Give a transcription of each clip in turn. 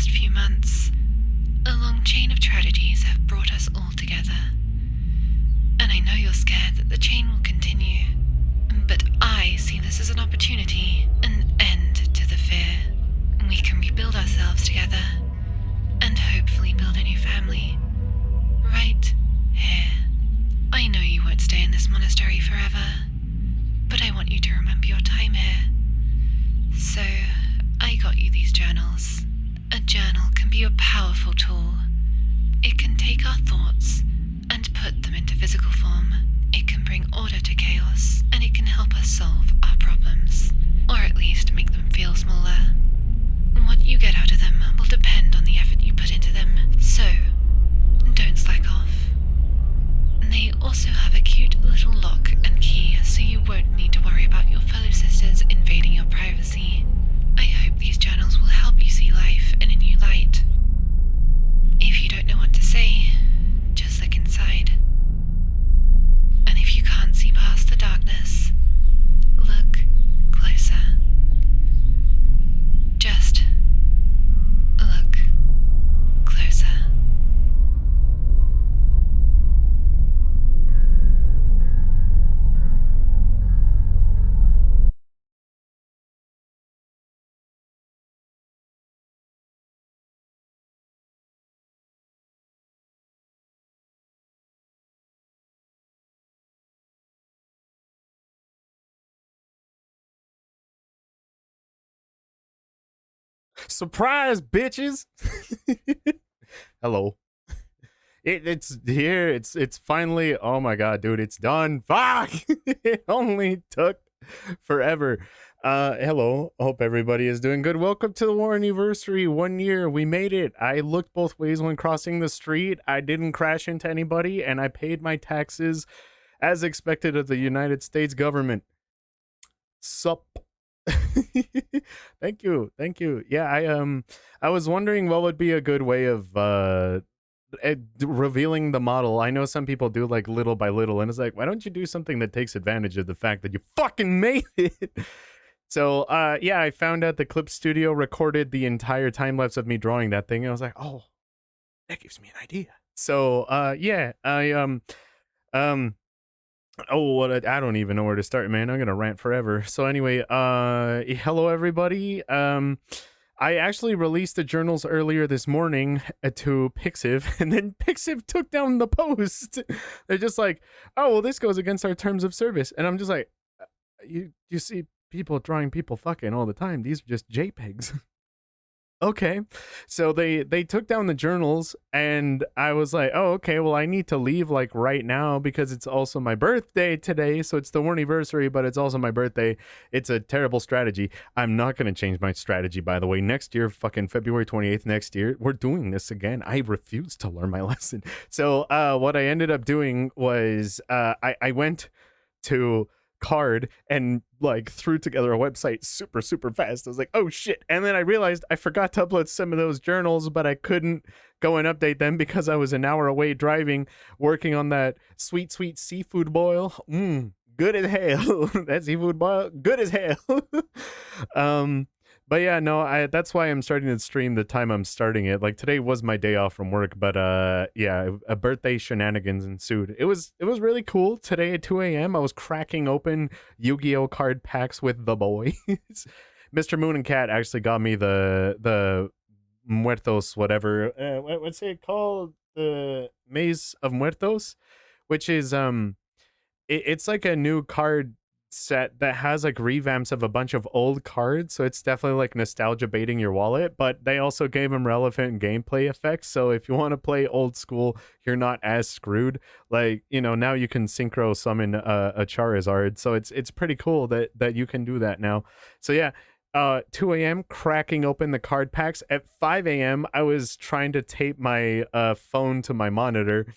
past few months, a long chain of tragedies have brought us all together. And I know you're scared that the chain will continue, but I see this as an opportunity, an end to the fear. We can rebuild ourselves together, and hopefully build a new family. Right here. I know you won't stay in this monastery forever, but I want you to remember your time here. So, I got you these journals. A journal can be a powerful tool. It can take our thoughts and put them into physical form. It can bring order to chaos, and it can help us solve our problems, or at least make them feel smaller. What you get out of them will depend on the effort you put into them, so don't slack off. They also have a cute little lock and key, so you won't need to worry about your fellow sisters invading your privacy. I hope these journals will help you see life in a new light. If you don't know what to say, just look inside. And if you can't see past the darkness, look closer. Just look closer. Surprise, bitches! Hello. It's here. It's finally. Oh my god, dude! It's done. Fuck! It only took forever. Hello. Hope everybody is doing good. Welcome to the war anniversary. 1 year. We made it. I looked both ways when crossing the street. I didn't crash into anybody, and I paid my taxes as expected of the United States government. Sup. Thank you. Yeah, I was wondering what would be a good way of revealing the model. I know some people do like little by little, and it's like, why don't you do something that takes advantage of the fact that you fucking made it? So yeah, I found out the Clip Studio recorded the entire time lapse of me drawing that thing, and I was like, oh, that gives me an idea. So yeah, I don't even know where to start, man. I'm gonna rant forever. So anyway, hello everybody. I actually released the journals earlier this morning to Pixiv, and then Pixiv took down the post. They're just like, oh well, this goes against our terms of service, and I'm just like, you see people drawing people fucking all the time. These are just JPEGs. Okay, so they took down the journals, and I was like, oh okay, well I need to leave like right now because it's also my birthday today. So it's the anniversary, but it's also my birthday. It's a terrible strategy. I'm not going to change my strategy, by the way. Next year, fucking February 28th next year, we're doing this again. I refuse to learn my lesson. So what I ended up doing was I went to Card and like threw together a website super fast. I was like, oh shit. And then I realized I forgot to upload some of those journals, but I couldn't go and update them because I was an hour away driving, working on that sweet seafood boil. Good as hell. That seafood boil, good as hell. But yeah, no, that's why I'm starting to stream the time I'm starting it. Like today was my day off from work, but yeah, a birthday shenanigans ensued. It was really cool. Today at 2 a.m. I was cracking open Yu-Gi-Oh card packs with the boys. Mr. Moon and Cat actually got me the Muertos whatever. What's it called? The Maze of Muertos, which is it's like a new card set that has like revamps of a bunch of old cards, so it's definitely like nostalgia baiting your wallet, but they also gave them relevant gameplay effects, so if you want to play old school, you're not as screwed. Like, you know, now you can synchro summon a Charizard, so it's pretty cool that you can do that now. So yeah, 2 a.m. cracking open the card packs. At 5 a.m. I was trying to tape my phone to my monitor.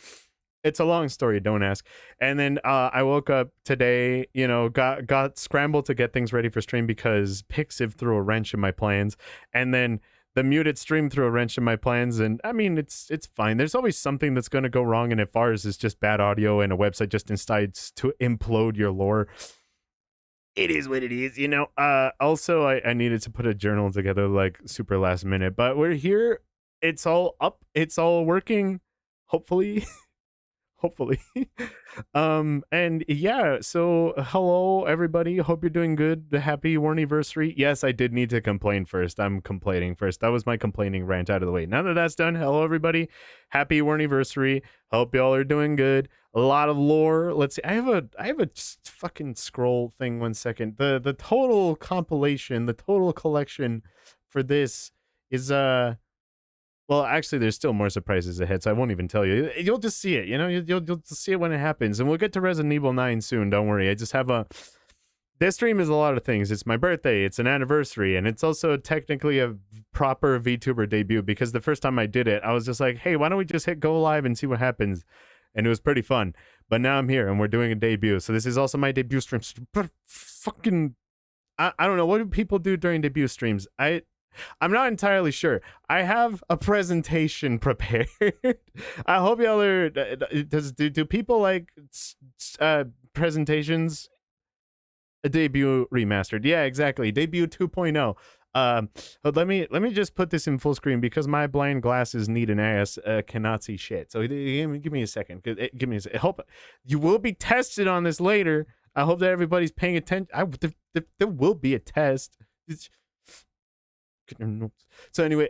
It's a long story, don't ask. And then I woke up today, you know, got scrambled to get things ready for stream because Pixiv threw a wrench in my plans, and then the muted stream threw a wrench in my plans. And I mean, it's fine. There's always something that's going to go wrong, and if ours is just bad audio and a website just decides to implode your lore, it is what it is, you know. Also, I needed to put a journal together like super last minute, but we're here. It's all up. It's all working. Hopefully, hopefully. And yeah, so hello everybody. Hope you're doing good. Happy Warniversary. Yes, I did need to complain first. I'm complaining first. That was my complaining rant out of the way. Now that that's done, hello everybody. Happy Warniversary. Hope y'all are doing good. A lot of lore. Let's see. I have a fucking scroll thing. 1 second. The total compilation, the total collection for this is well, actually, there's still more surprises ahead, so I won't even tell you. You'll just see it, you know. You'll just see it when it happens, and we'll get to Resident Evil 9 soon. Don't worry. I just have a. This stream is a lot of things. It's my birthday. It's an anniversary, and it's also technically a proper VTuber debut because the first time I did it, I was just like, "Hey, why don't we just hit go live and see what happens?" And it was pretty fun. But now I'm here, and we're doing a debut. So this is also my debut stream. Fucking, I don't know, what do people do during debut streams. I'm not entirely sure. I have a presentation prepared. I hope y'all are. Do people like presentations? A debut remastered. Yeah, exactly. Debut 2.0. But let me just put this in full screen because my blind glasses need an ass cannot see shit. So give me a second. Give me a second. I hope you will be tested on this later. I hope that everybody's paying attention. There will be a test. So anyway,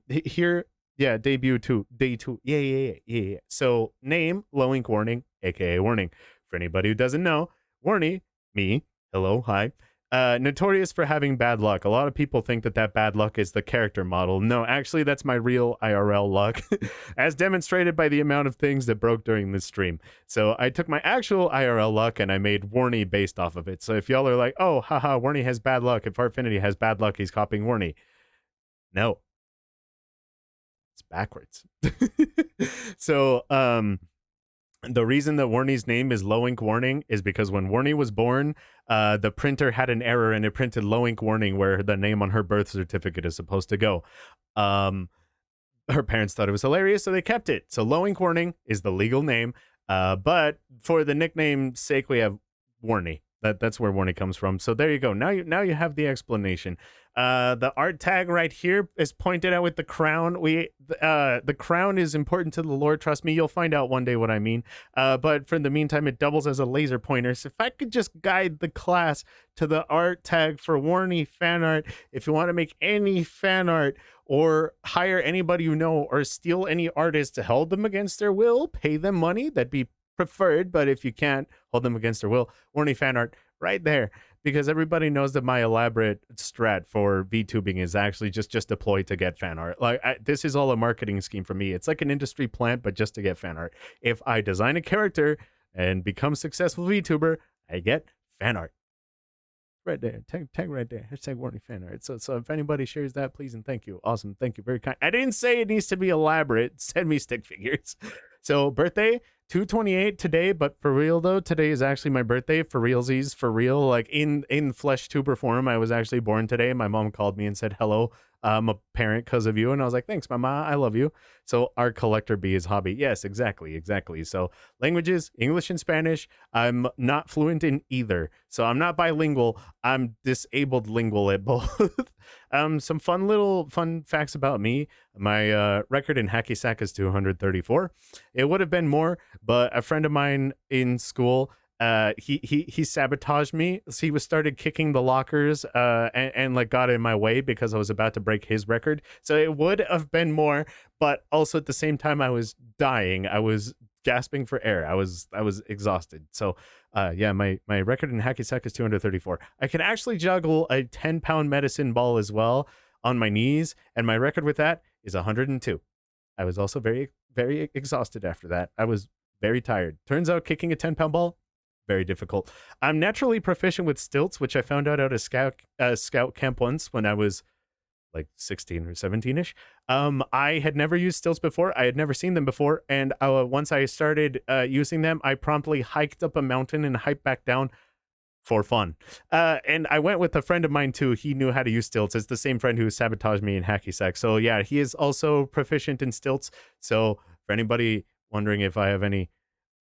here, yeah, debut 2, day 2. Yeah. So name, low ink warning, aka warning. For anybody who doesn't know, Warnie, me, hello, hi. Notorious for having bad luck. A lot of people think that bad luck is the character model. No, actually, that's my real IRL luck, as demonstrated by the amount of things that broke during this stream. So I took my actual IRL luck and I made Warnie based off of it. So if y'all are like, oh, haha, Warnie has bad luck. If Artfinity has bad luck, he's copying Warnie. No, it's backwards. So, the reason that Warnie's name is Low Ink Warning is because when Warnie was born, the printer had an error and it printed Low Ink Warning where the name on her birth certificate is supposed to go. Her parents thought it was hilarious, so they kept it. So Low Ink Warning is the legal name, but for the nickname sake, we have Warnie. That's where Warnie comes from. So there you go. Now you have the explanation. The art tag right here is pointed out with the crown. The crown is important to the lore. Trust me, you'll find out one day what I mean. But for the meantime, it doubles as a laser pointer. So if I could just guide the class to the art tag for Warnie fan art, if you want to make any fan art or hire anybody you know or steal any artist to hold them against their will, pay them money. That'd be preferred, but if you can't, hold them against their will. Warnie fan art right there, because everybody knows that my elaborate strat for VTubing is actually just deployed to get fan art. Like this is all a marketing scheme for me. It's like an industry plant, but just to get fan art. If I design a character and become successful VTuber, I get fan art. Right there, tag right there. Hashtag Warnie fan art. So if anybody shares that, please and thank you. Awesome, thank you, very kind. I didn't say it needs to be elaborate. Send me stick figures. So birthday 2/28 today, but for real though, today is actually my birthday. For realsies, for real. Like in flesh tuber form, I was actually born today. My mom called me and said hello. I'm a parent because of you, and I was like, thanks, mama, I love you. So our collector bee is hobby. Yes, exactly. So languages, English and Spanish. I'm not fluent in either, so I'm not bilingual. I'm disabled lingual at both. Some fun facts about me. My record in hacky sack is 234. It would have been more, but a friend of mine in school, he sabotaged me. So he started kicking the lockers and like got in my way because I was about to break his record. So it would have been more, but also at the same time I was dying. I was gasping for air. I was exhausted. So yeah, my record in hacky sack is 234. I can actually juggle a 10-pound medicine ball as well on my knees, and my record with that is 102. I was also very exhausted after that. I was very tired. Turns out kicking a 10-pound ball, very difficult. I'm naturally proficient with stilts, which I found out at a scout camp once when I was like 16 or 17ish. I had never used stilts before. I had never seen them before, and once I started using them, I promptly hiked up a mountain and hiked back down for fun. And I went with a friend of mine too. He knew how to use stilts. It's the same friend who sabotaged me in hacky sack. So yeah, he is also proficient in stilts. So for anybody wondering if I have any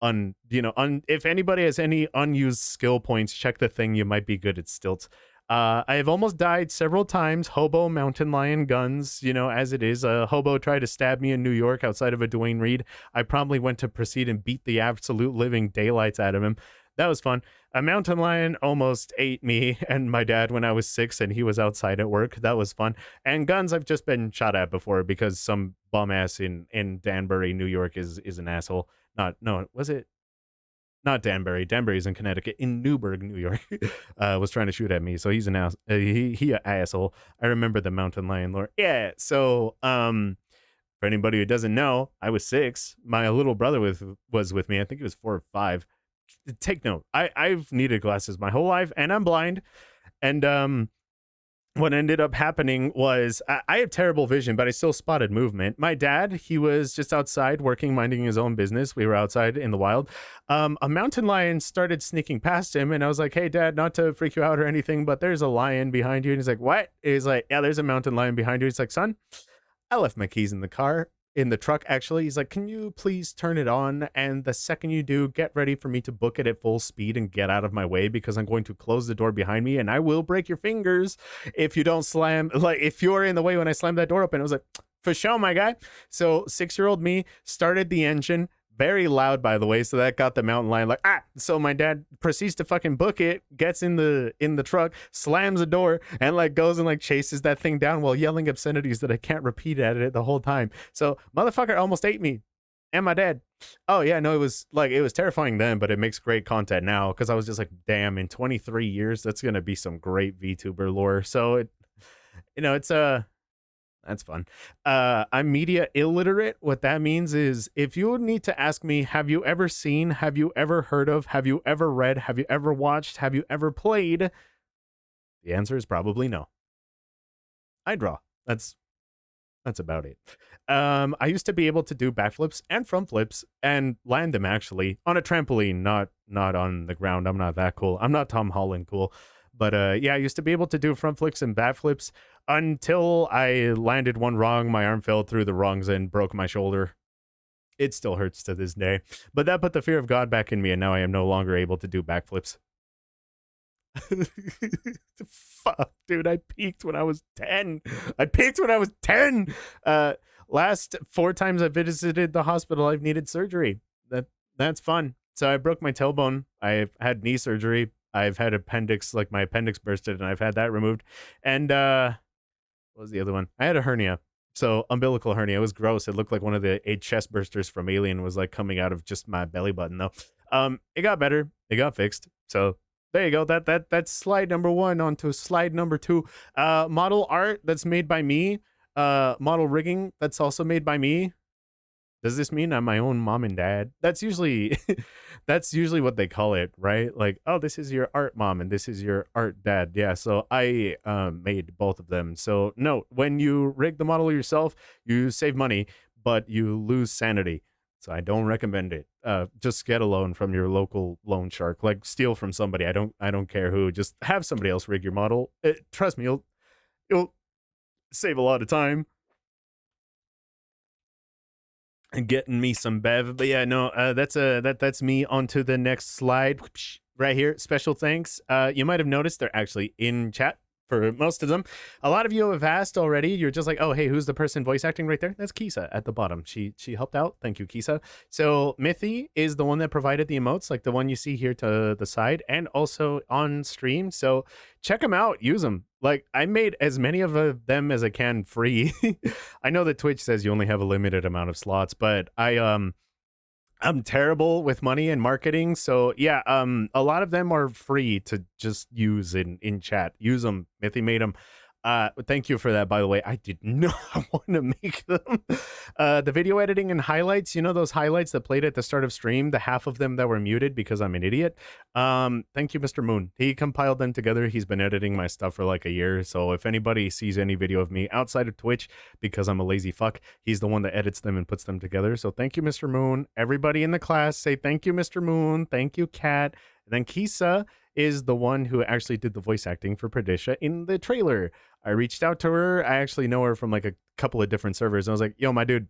if anybody has any unused skill points, check the thing. You might be good at stilts. I have almost died several times. Hobo, mountain lion, guns, as it is. A hobo tried to stab me in New York outside of a Dwayne Reed. I promptly went to proceed and beat the absolute living daylights out of him. That was fun. A mountain lion almost ate me and my dad when I was 6 and he was outside at work. That was fun. And guns I've just been shot at before because some bum ass in Danbury, New York is an asshole. Was it? Not Danbury. Danbury's in Connecticut. In Newburgh, New York, was trying to shoot at me. So he's an ass. He an asshole. I remember the mountain lion lore. Yeah. So for anybody who doesn't know, I was 6. My little brother was with me. I think he was 4 or 5. Take note. I've needed glasses my whole life, and I'm blind. And what ended up happening was I have terrible vision, but I still spotted movement. My dad, he was just outside working, minding his own business. We were outside in the wild. A mountain lion started sneaking past him, and I was like, "Hey, Dad, not to freak you out or anything, but there's a lion behind you." And he's like, "What?" He's like, "Yeah, there's a mountain lion behind you." He's like, "Son, I left my keys in the truck, actually." He's like, "Can you please turn it on? And the second you do, get ready for me to book it at full speed and get out of my way because I'm going to close the door behind me and I will break your fingers if you don't if you're in the way when I slam that door open." I was like, "For sure, my guy." So 6-year-old me started the engine. Very loud, by the way, so that got the mountain lion like, ah. So my dad proceeds to fucking book it, gets in the truck, slams the door, and goes and chases that thing down while yelling obscenities that I can't repeat at it the whole time. So motherfucker almost ate me and my dad. Oh yeah, no, it was terrifying then, but it makes great content now because I was just like, damn, in 23 years, that's gonna be some great VTuber lore. So it's that's fun. I'm media illiterate. What that means is if you need to ask me, have you ever seen, have you ever heard of, have you ever read, have you ever watched, have you ever played? The answer is probably no. I draw. That's about it. I used to be able to do backflips and front flips and land them actually on a trampoline, not on the ground. I'm not that cool. I'm not Tom Holland cool. But yeah, I used to be able to do front flips and back flips until I landed one wrong. My arm fell through the rungs and broke my shoulder. It still hurts to this day. But that put the fear of God back in me, and now I am no longer able to do backflips. Fuck, dude, I peaked when I was 10. Last 4 times I visited the hospital, I've needed surgery. That's fun. So I broke my tailbone. I've had knee surgery. I've had my appendix bursted, and I've had that removed. And what was the other one? I had a hernia. So umbilical hernia. It was gross. It looked like one of the 8 chest bursters from Alien was coming out of just my belly button though. It got better. It got fixed. So there you go. That's slide number 1. On to slide number 2. Model art that's made by me. Model rigging that's also made by me. Does this mean I'm my own mom and dad? That's usually what they call it, right? Oh, this is your art mom and this is your art dad. Yeah, so I made both of them. So no, when you rig the model yourself, you save money, but you lose sanity. So I don't recommend it. Just get a loan from your local loan shark. Steal from somebody. I don't care who. Just have somebody else rig your model. Trust me, you'll save a lot of time. And getting me some bev. But yeah, no, that's me. On to the next slide right here. Special thanks. You might have noticed they're actually in chat for most of them. A lot of you have asked already. You're just like, oh, hey, who's the person voice acting right there? That's Kisa at the bottom. She helped out. Thank you, Kisa. So Mithy is the one that provided the emotes, the one you see here to the side and also on stream. So check them out. Use them. I made as many of them as I can free. I know that Twitch says you only have a limited amount of slots, but I'm terrible with money and marketing. So yeah, a lot of them are free to just use in chat. Use them. Mithy made them. Thank you for that, by the way. I did not want to make them. The video editing and highlights, those highlights that played at the start of stream, the half of them that were muted because I'm an idiot. Thank you, Mr. Moon. He compiled them together. He's been editing my stuff for a year. So if anybody sees any video of me outside of Twitch, because I'm a lazy fuck, he's the one that edits them and puts them together. So thank you, Mr. Moon. Everybody in the class say thank you, Mr. Moon. Thank you, Kat. And then Kisa is the one who actually did the voice acting for Perdisha in the trailer. I reached out to her. I actually know her from a couple of different servers. And I was like, yo, my dude,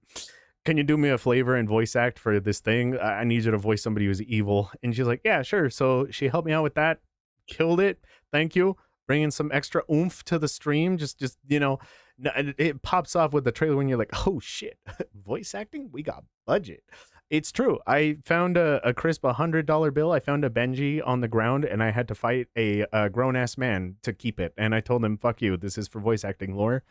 can you do me a favor and voice act for this thing? I need you to voice somebody who's evil. And she's like, yeah, sure. So she helped me out with that. Killed it. Thank you. Bringing some extra oomph to the stream. Just it pops off with the trailer when you're like, oh shit, voice acting? We got budget. It's true. I found a crisp $100 bill. I found a Benji on the ground, and I had to fight a grown ass man to keep it. And I told him, "Fuck you. This is for voice acting lore."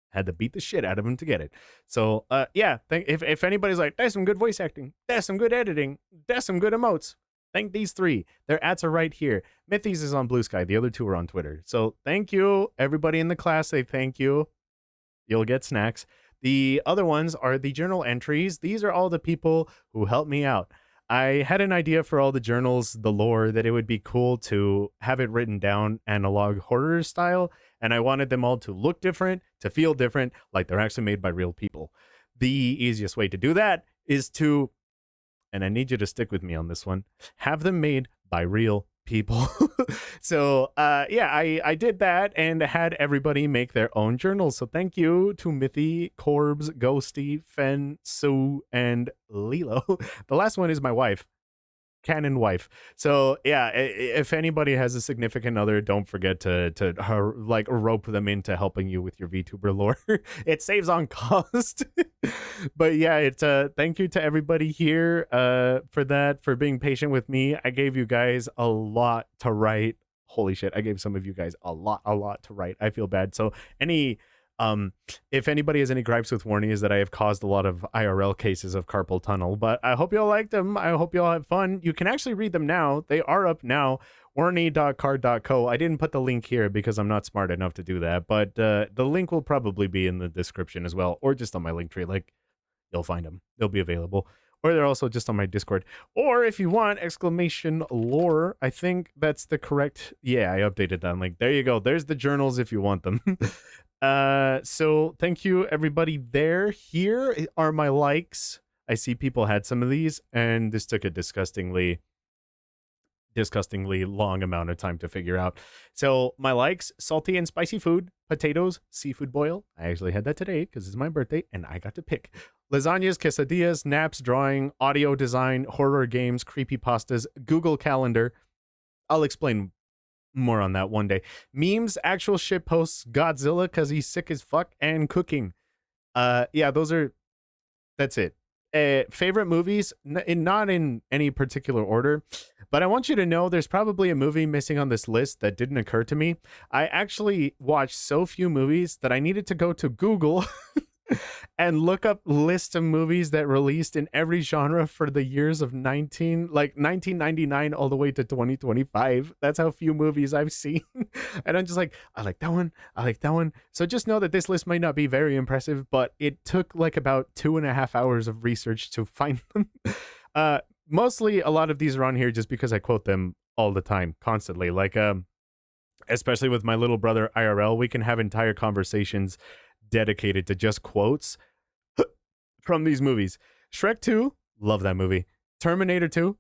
Had to beat the shit out of him to get it. So yeah. If anybody's like, "That's some good voice acting. That's some good editing. That's some good emotes." Thank these three. Their ads are right here. Mythes is on Blue Sky. The other two are on Twitter. So thank you, everybody in the class. Say thank you. You'll get snacks. The other ones are the journal entries. These are all the people who helped me out. I had an idea for all the journals, the lore, that it would be cool to have it written down analog horror style, and I wanted them all to look different, to feel different, like they're actually made by real people. The easiest way to do that is to, and I need you to stick with me on this one, have them made by real people. So yeah, I did that and had everybody make their own journals. So thank you to Mithy, Corbs, Ghosty, Fen, Sue, and Lilo. The last one is my wife, canon wife. So yeah, if anybody has a significant other, don't forget to like rope them into helping you with your VTuber lore. It saves on cost. But yeah, it's thank you to everybody here for that, for being patient with me. I gave you guys a lot to write. Holy shit, I gave some of you guys a lot to write. I feel bad. So if anybody has any gripes with Warnie, is that I have caused a lot of IRL cases of carpal tunnel, but I hope you all liked them. I hope you all have fun. You can actually read them now. They are up now. Warnie.card.co. I didn't put the link here because I'm not smart enough to do that, but the link will probably be in the description as well, or just on my link tree. Like, you'll find them. They'll be available. Or they're also just on my Discord. Or if you want, exclamation lore. I think that's the correct. Yeah, I updated that link. There you go. There's the journals if you want them. So thank you everybody there. Here are my likes. I see people had some of these, and this took a disgustingly long amount of time to figure out. So my likes: salty and spicy food, potatoes, seafood boil. I actually had that today because it's my birthday and I got to pick. Lasagnas, quesadillas, naps, drawing, audio design, horror games, creepypastas, Google Calendar. I'll explain more on that one day. Memes, actual shit posts, Godzilla because he's sick as fuck, and cooking. Yeah, that's it. Favorite movies, not in any particular order, but I want you to know there's probably a movie missing on this list that didn't occur to me. I actually watched so few movies that I needed to go to Google and look up lists of movies that released in every genre for the years of 1999 all the way to 2025. That's how few movies I've seen. And I'm just like, I like that one. I like that one. So just know that this list might not be very impressive, but it took like about 2.5 hours of research to find them. Mostly a lot of these are on here just because I quote them all the time, constantly. Like, especially with my little brother IRL, we can have entire conversations dedicated to just quotes from these movies. Shrek 2, love that movie. Terminator 2,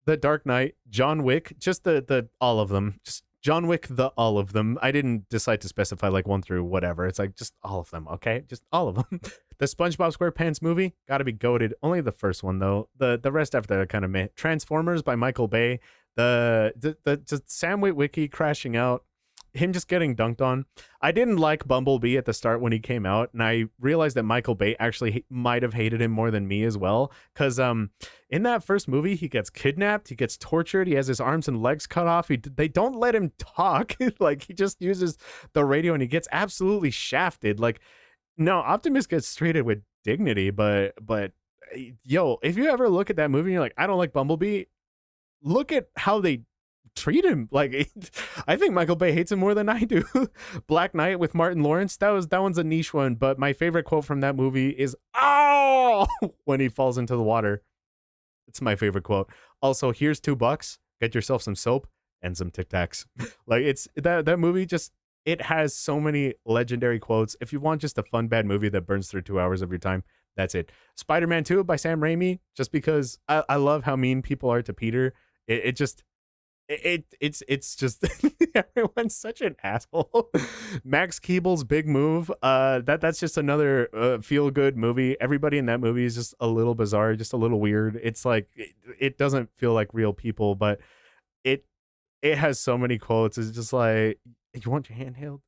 The Dark Knight, John Wick, just the all of them. Just John Wick, all of them. I didn't decide to specify like 1 through whatever. It's like just all of them, okay? Just all of them. The SpongeBob SquarePants movie, gotta be goated. Only the first one though. The rest after that kind of meh. Transformers by Michael Bay. The Sam Witwicky crashing out. Him just getting dunked on. I didn't like Bumblebee at the start when he came out, and I realized that Michael Bay actually might have hated him more than me as well, because in that first movie he gets kidnapped, he gets tortured, he has his arms and legs cut off, they don't let him talk. Like, he just uses the radio and he gets absolutely shafted. Like, no, Optimus gets treated with dignity, but yo, if you ever look at that movie and you're like, I don't like Bumblebee, look at how they treat him. Like, I think Michael Bay hates him more than I do. Black Knight with Martin Lawrence, that one's a niche one, but my favorite quote from that movie is "oh" when he falls into the water. It's my favorite quote. Also, here's $2, get yourself some soap and some Tic Tacs. Like, it's that movie, just, it has so many legendary quotes. If you want just a fun bad movie that burns through 2 hours of your time, that's it. Spider-Man 2 by Sam Raimi, just because I love how mean people are to Peter. It just, It's just everyone's such an asshole. Max Keeble's big move. That's just another feel good movie. Everybody in that movie is just a little bizarre, just a little weird. It's like it doesn't feel like real people, but it it has so many quotes. It's just like, you want your hand held?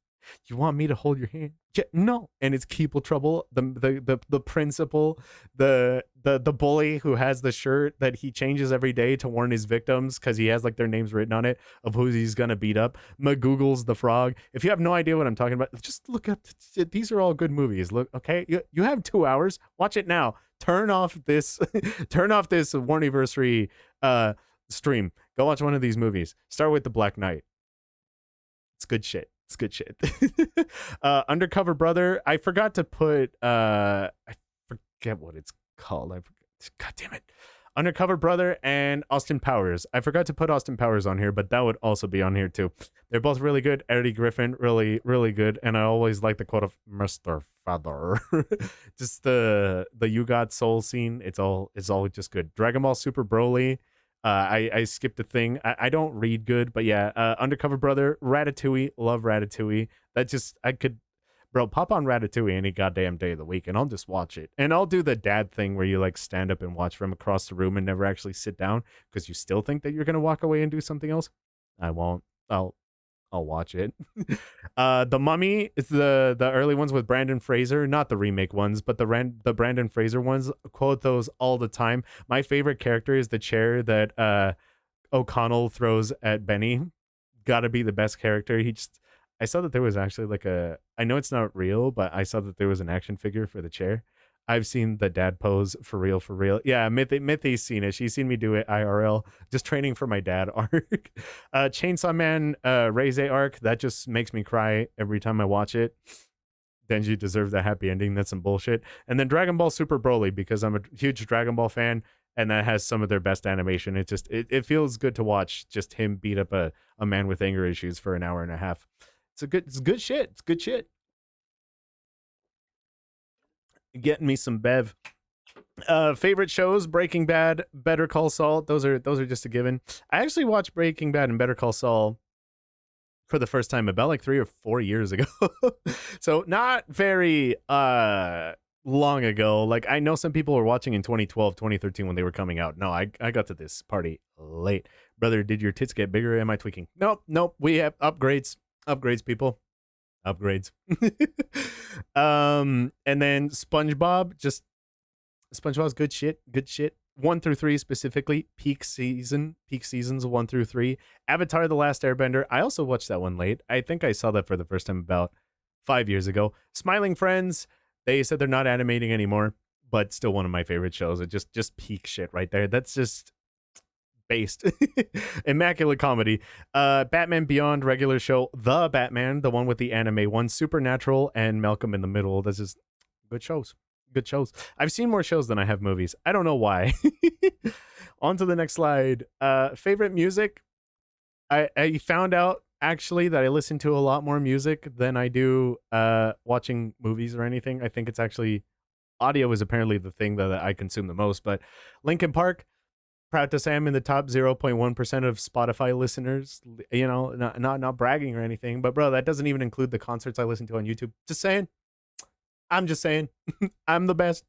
You want me to hold your hand? Yeah, no. And it's Keeple Trouble, the principal, the bully who has the shirt that he changes every day to warn his victims because he has like their names written on it of who he's gonna beat up. McGoogle's the frog. If you have no idea what I'm talking about, just look up. These are all good movies. Look, okay, you have 2 hours. Watch it now. Turn off this, turn off this Warniversary stream. Go watch one of these movies. Start with The Black Knight. It's good shit. It's good shit. Undercover Brother. I forgot to put I forget what it's called. God damn it. Undercover Brother and Austin Powers. I forgot to put Austin Powers on here, but that would also be on here too. They're both really good. Eddie Griffin, really, really good. And I always like the quote of Mr. Father. Just the You Got Soul scene. It's all just good. Dragon Ball Super Broly. I skipped a thing. I don't read good, but yeah. Undercover Brother, Ratatouille, love Ratatouille. That just I could, bro, pop on Ratatouille any goddamn day of the week, and I'll just watch it. And I'll do the dad thing where you like stand up and watch from across the room and never actually sit down because you still think that you're gonna walk away and do something else. I won't. I'll watch it. The Mummy is the early ones with Brandon Fraser, not the remake ones, but the Brandon Fraser ones. Quote those all the time. My favorite character is the chair that O'Connell throws at Benny. Gotta be the best character. I saw that there was actually like I know it's not real, but I saw that there was an action figure for the chair. I've seen the dad pose for real, for real. Yeah, Mithy's seen it. She's seen me do it IRL, just training for my dad arc. Chainsaw Man Reze arc, that just makes me cry every time I watch it. Denji deserves a happy ending. That's some bullshit. And then Dragon Ball Super Broly, because I'm a huge Dragon Ball fan, and that has some of their best animation. It feels good to watch just him beat up a man with anger issues for an hour and a half. It's good shit. It's good shit. Getting me some Bev. Favorite shows: Breaking Bad, Better Call Saul. Those are just a given. I actually watched Breaking Bad and Better Call Saul for the first time about like 3 or 4 years ago. So not very long ago. Like I know some people were watching in 2012, 2013 when they were coming out. No, I got to this party late. Brother, did your tits get bigger? Am I tweaking? Nope. We have upgrades. Upgrades, people. Upgrades. And then SpongeBob's good shit. 1 through 3 specifically, peak seasons 1 through 3. Avatar: The Last Airbender. I also watched that one late. I think I saw that for the first time about 5 years ago. Smiling Friends. They said they're not animating anymore, but still one of my favorite shows. It just peak shit right there. That's just based. Immaculate comedy. Batman Beyond, regular show. The Batman, the one with the anime one. Supernatural and Malcolm in the Middle. This is good shows. I've seen more shows than I have movies. I don't know why. On to the next slide. Favorite music. I found out actually that I listen to a lot more music than I do watching movies or anything. I think it's actually audio is apparently the thing that I consume the most. But Linkin Park, proud to say I'm in the top 0.1% of Spotify listeners. You know, not bragging or anything, but bro, that doesn't even include the concerts I listen to on YouTube. Just saying. I'm just saying. I'm the best.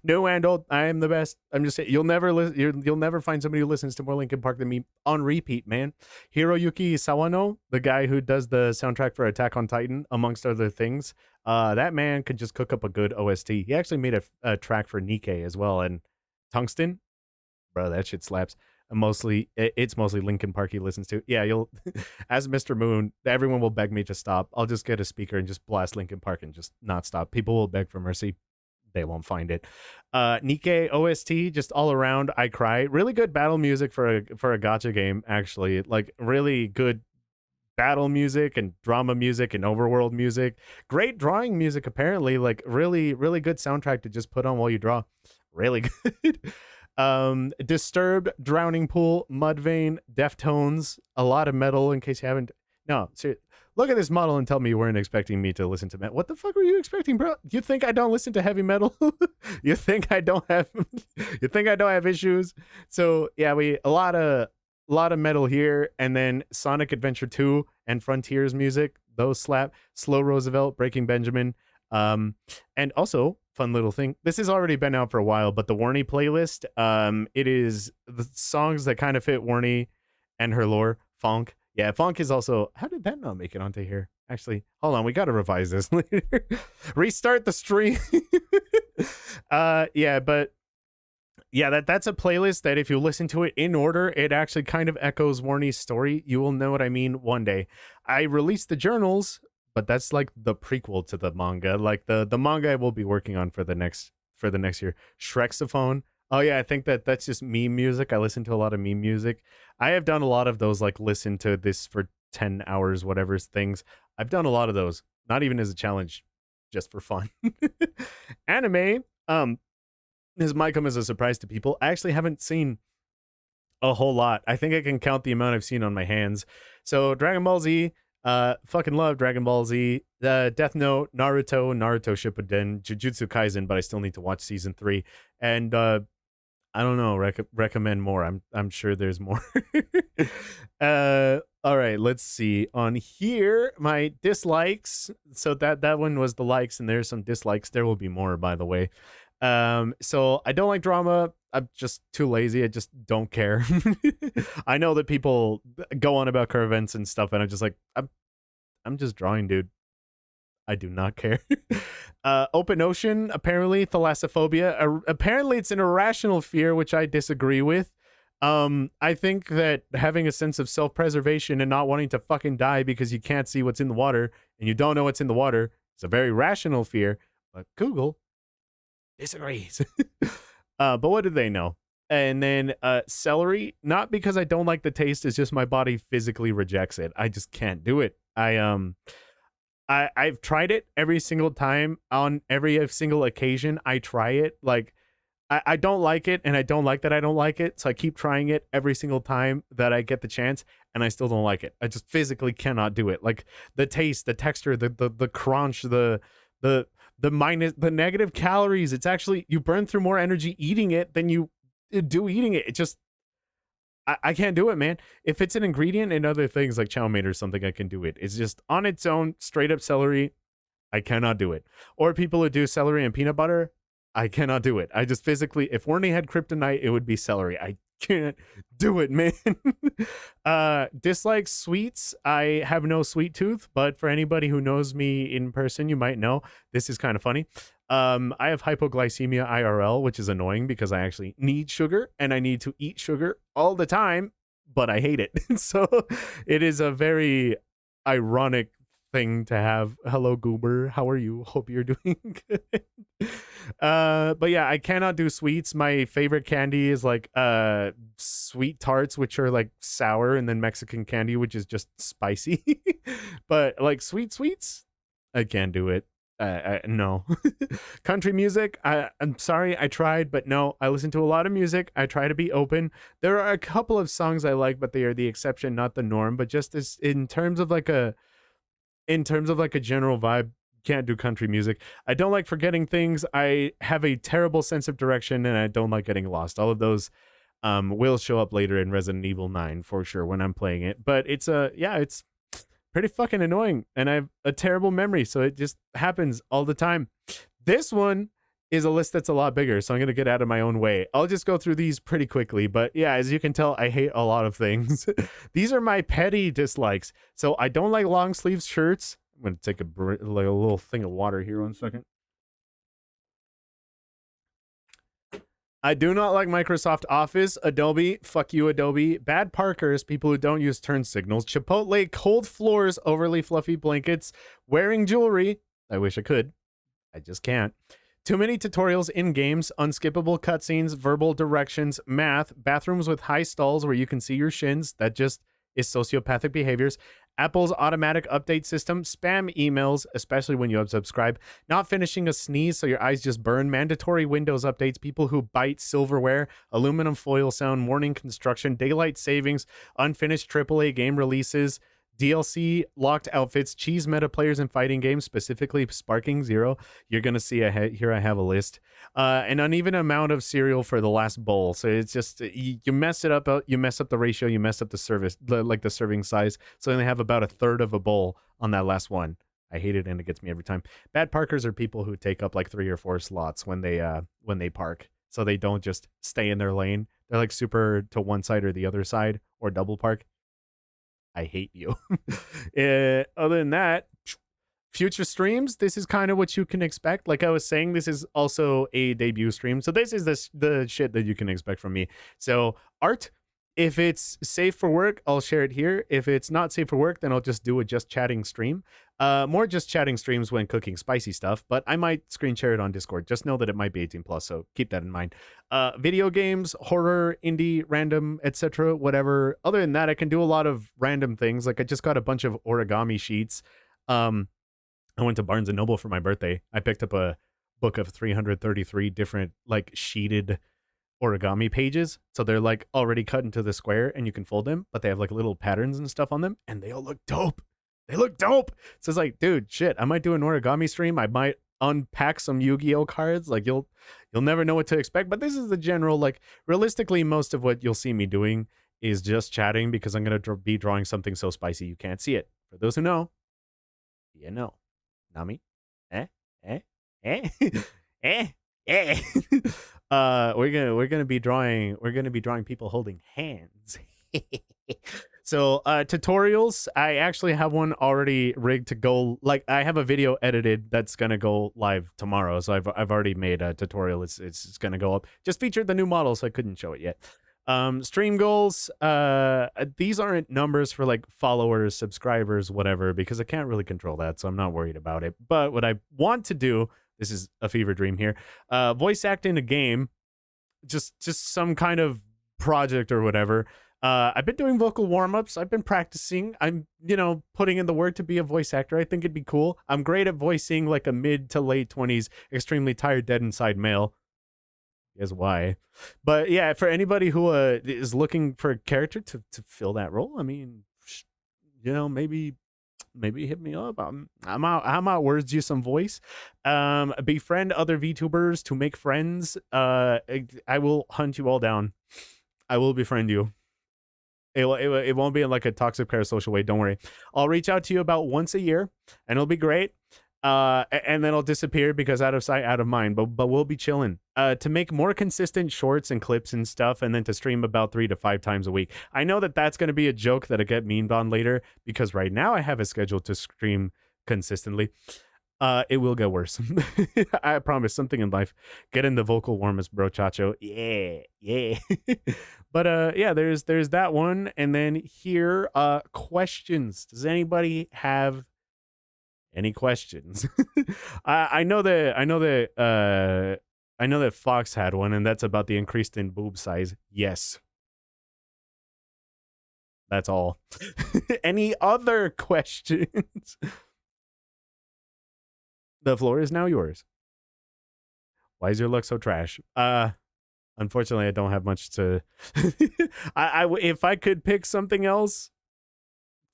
No and old. I am the best. I'm just saying. You'll never find somebody who listens to more Linkin Park than me on repeat, man. Hiroyuki Sawano, the guy who does the soundtrack for Attack on Titan, amongst other things. That man could just cook up a good OST. He actually made a track for Nikkei as well, and Tungsten. Bro, that shit slaps. It's mostly Linkin Park he listens to. Yeah, you'll as Mr. Moon, everyone will beg me to stop. I'll just get a speaker and just blast Linkin Park and just not stop. People will beg for mercy. They won't find it. Nikkei OST, just all around, I cry. Really good battle music for a gacha game, actually. Like really good battle music and drama music and overworld music. Great drawing music, apparently. Like really, really good soundtrack to just put on while you draw. Really good. Disturbed, Drowning Pool, Mudvayne, Deftones, a lot of metal. In case you haven't, no, seriously, look at this model and tell me you weren't expecting me to listen to metal. What the fuck were you expecting, bro? You think I don't listen to heavy metal? You think I don't have issues? So yeah, a lot of A lot of metal here, and then Sonic Adventure 2 and Frontiers music, those slap. Slow Roosevelt, Breaking Benjamin. And also, fun little thing. This has already been out for a while, but the Warnie playlist, it is the songs that kind of fit Warnie and her lore. Funk. Yeah, Funk is also. How did that not make it onto here? Actually, hold on, we gotta revise this later. Restart the stream. Yeah, but yeah, that's a playlist that if you listen to it in order, it actually kind of echoes Warnie's story. You will know what I mean one day. I released the journals, but that's like the prequel to the manga. Like the manga I will be working on for the next year. Shrexophone. Oh yeah, I think that's just meme music. I listen to a lot of meme music. I have done a lot of those, like listen to this for 10 hours, whatever things. I've done a lot of those, not even as a challenge, just for fun. Anime. This might come as a surprise to people. I actually haven't seen a whole lot. I think I can count the amount I've seen on my hands. So Dragon Ball Z, fucking love Dragon Ball Z, Death Note, Naruto Shippuden, Jujutsu Kaisen, but I still need to watch season 3. And I don't know, recommend more. I'm sure there's more. All right, let's see. On here, my dislikes. So that one was the likes, and there's some dislikes. There will be more, by the way. So I don't like drama. I'm just too lazy. I just don't care. I know that people go on about current events and stuff, and I'm just like, I'm just drawing, dude. I do not care. Open ocean, apparently thalassophobia. Apparently it's an irrational fear, which I disagree with. I think that having a sense of self-preservation and not wanting to fucking die because you can't see what's in the water and you don't know what's in the water is a very rational fear. But Google disagrees. But what do they know? And then celery, not because I don't like the taste, it's just my body physically rejects it. I just can't do it. I've tried it every single time on every single occasion. I try it. Like I don't like it, and I don't like that I don't like it. So I keep trying it every single time that I get the chance, and I still don't like it. I just physically cannot do it. Like the taste, the texture, the crunch, the negative calories. It's actually, you burn through more energy eating it than you do eating it. It just, I can't do it, man. If it's an ingredient in other things like chow mein or something, I can do it. It's just on its own, straight up celery, I cannot do it. Or people who do celery and peanut butter, I cannot do it. I just physically, if Warnie had kryptonite, it would be celery. I can't do it, man. Dislike sweets. I have no sweet tooth, but for anybody who knows me in person, you might know this is kind of funny. I have hypoglycemia IRL, which is annoying because I actually need sugar and I need to eat sugar all the time, but I hate it. So it is a very ironic thing to have. Hello, Goober. How are you? Hope you're doing good. But yeah, I cannot do sweets. My favorite candy is like sweet tarts, which are like sour, and then Mexican candy, which is just spicy. But like sweets, I can't do it. No. Country music, I'm sorry, I tried, but no. I listen to a lot of music. I try to be open. There are a couple of songs I like, but they are the exception, not the norm. But just as in terms of like a general vibe, can't do country music. I don't like forgetting things. I have a terrible sense of direction, and I don't like getting lost. All of those will show up later in Resident Evil 9 for sure when I'm playing it. But it's it's pretty fucking annoying, and I have a terrible memory, so it just happens all the time. This one is a list that's a lot bigger, so I'm going to get out of my own way. I'll just go through these pretty quickly, but yeah, as you can tell, I hate a lot of things. These are my petty dislikes. So I don't like long sleeve shirts. I'm going to take a little thing of water here 1 second. I do not like Microsoft Office, Adobe, fuck you, Adobe, bad parkers, people who don't use turn signals, Chipotle, cold floors, overly fluffy blankets, wearing jewelry. I wish I could. I just can't. Too many tutorials in games, unskippable cutscenes, verbal directions, math, bathrooms with high stalls where you can see your shins. That just is sociopathic behaviors. Apple's automatic update system, spam emails, especially when you unsubscribe, not finishing a sneeze so your eyes just burn, mandatory Windows updates, people who bite silverware, aluminum foil sound, morning construction, daylight savings, unfinished AAA game releases, DLC locked outfits, cheese meta players in fighting games, specifically Sparking Zero. You're gonna see here I have a list. An uneven amount of cereal for the last bowl. So it's just you mess it up. You mess up the ratio. You mess up the service, like the serving size. So they have about a third of a bowl on that last one. I hate it, and it gets me every time. Bad parkers are people who take up like 3 or 4 slots when they park, so they don't just stay in their lane. They're like super to one side or the other side, or double park. I hate you. Other than that, future streams, this is kind of what you can expect. Like I was saying, this is also a debut stream, so this is the shit that you can expect from me. So art, if it's safe for work, I'll share it here. If it's not safe for work, then I'll just do a just chatting stream. More just chatting streams when cooking spicy stuff, but I might screen share it on Discord. Just know that it might be 18 plus, so keep that in mind. Video games, horror, indie, random, etc., whatever. Other than that, I can do a lot of random things. Like I just got a bunch of origami sheets. I went to Barnes and Noble for my birthday. I picked up a book of 333 different like sheeted origami pages, so they're like already cut into the square and you can fold them, but they have like little patterns and stuff on them, and they all look dope. They look dope. So it's like, dude, shit, I might do an origami stream. I might unpack some Yu-Gi-Oh cards. Like you'll never know what to expect, but this is the general, like realistically most of what you'll see me doing is just chatting, because I'm going to be drawing something so spicy you can't see it. For those who know, you know. Nami? Eh? Eh? Eh? Eh? Eh? We're gonna be drawing people holding hands. So tutorials, I actually have one already rigged to go. Like I have a video edited that's gonna go live tomorrow, so I've already made a tutorial. It's gonna go up. Just featured the new model, so I couldn't show it yet. Stream goals, these aren't numbers for like followers, subscribers, whatever, because I can't really control that, so I'm not worried about it. But what I want to do, this is a fever dream here, voice act in a game, just some kind of project or whatever. I've been doing vocal warm-ups. I've been practicing. I'm, putting in the work to be a voice actor. I think it'd be cool. I'm great at voicing like a mid to late 20s, extremely tired, dead inside male. Is why. But yeah, for anybody who is looking for a character to fill that role, I mean, maybe hit me up. I'm out words you some voice. Befriend other VTubers to make friends. I will hunt you all down. I will befriend you. It won't be in like a toxic parasocial way. Don't worry. I'll reach out to you about once a year, and it'll be great. And then I'll disappear because out of sight, out of mind. But we'll be chilling. To make more consistent shorts and clips and stuff, and then to stream about 3 to 5 times a week. I know that that's going to be a joke that I get memed on later, because right now I have a schedule to stream consistently. It will get worse. I promise. Something in life. Get in the vocal warm-ups, bro, Chacho. Yeah. But yeah, there's that one, and then here, questions. Does anybody have any questions? I know that Fox had one, and that's about the increased in boob size. Yes. That's all. Any other questions? The floor is now yours. Why is your look so trash? Unfortunately, I don't have much to. If I could pick something else,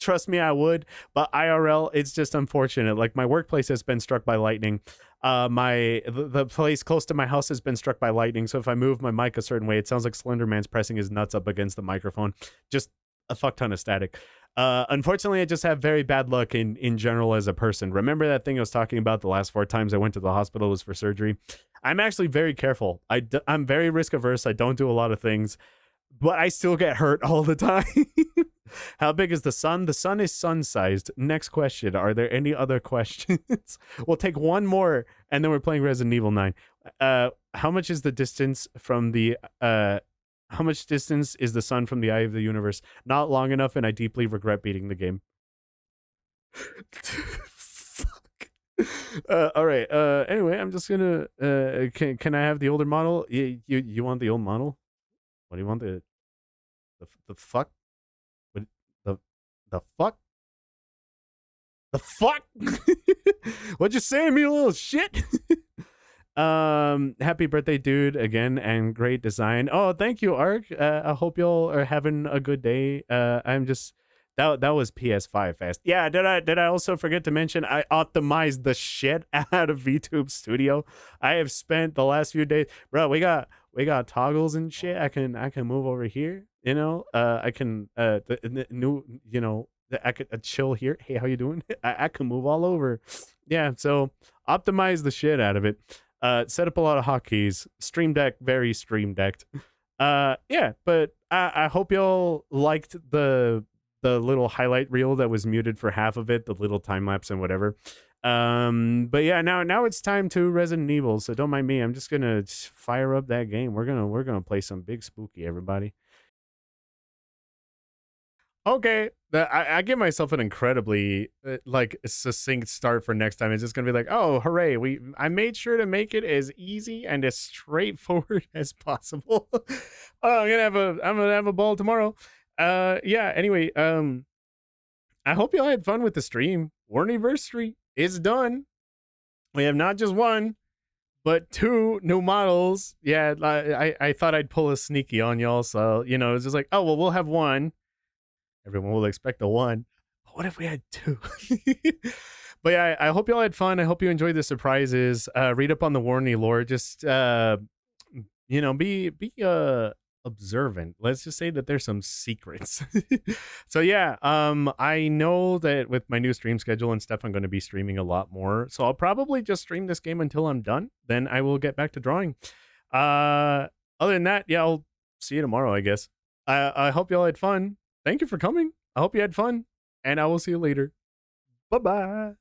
trust me, I would. But IRL, it's just unfortunate. Like my workplace has been struck by lightning. The place close to my house has been struck by lightning. So if I move my mic a certain way, it sounds like Slenderman's pressing his nuts up against the microphone. Just a fuck ton of static. Unfortunately, I just have very bad luck in general as a person. Remember that thing I was talking about the last 4 times I went to the hospital was for surgery? I'm actually very careful. I'm very risk averse. I don't do a lot of things, but I still get hurt all the time. How big is the sun? The sun is sun-sized. Next question. Are there any other questions? We'll take one more, and then we're playing Resident Evil 9. How much is the distance from the... How much distance is the sun from the eye of the universe? Not long enough, and I deeply regret beating the game. Fuck. All right. Anyway, I'm just gonna... Can I have the older model? You want the old model? What do you want? The fuck? The fuck? The fuck? What'd you say to me, you little shit? Happy birthday, dude, again, and great design. Oh, thank you, Ark. I hope y'all are having a good day. I'm just That was PS5 fast. Yeah, did I also forget to mention I optimized the shit out of VTube Studio. I have spent the last few days, bro. We got toggles and shit. I can move over here. I can the new I could chill here. Hey, how you doing? I can move all over. Yeah, so optimize the shit out of it. Set up a lot of hotkeys. Stream Deck, very stream decked. Yeah, but I hope y'all liked the little highlight reel that was muted for half of it, the little time lapse and whatever. But yeah, now it's time to Resident Evil, so don't mind me. I'm just gonna fire up that game. We're gonna play some big spooky, everybody. Okay, I give myself an incredibly like succinct start for next time. It's just gonna be like, oh, hooray! I made sure to make it as easy and as straightforward as possible. Oh, I'm gonna have a ball tomorrow. Yeah. Anyway, I hope y'all had fun with the stream. Warniversary is done. We have not just one, but two new models. Yeah, I thought I'd pull a sneaky on y'all, so it's just like, oh well, we'll have one. Everyone will expect a one. But what if we had two? But yeah, I hope y'all had fun. I hope you enjoyed the surprises. Read up on the Warney lore. Just be observant. Let's just say that there's some secrets. So yeah, I know that with my new stream schedule and stuff, I'm going to be streaming a lot more. So I'll probably just stream this game until I'm done. Then I will get back to drawing. Other than that, yeah, I'll see you tomorrow, I guess. I hope y'all had fun. Thank you for coming. I hope you had fun, and I will see you later. Bye bye.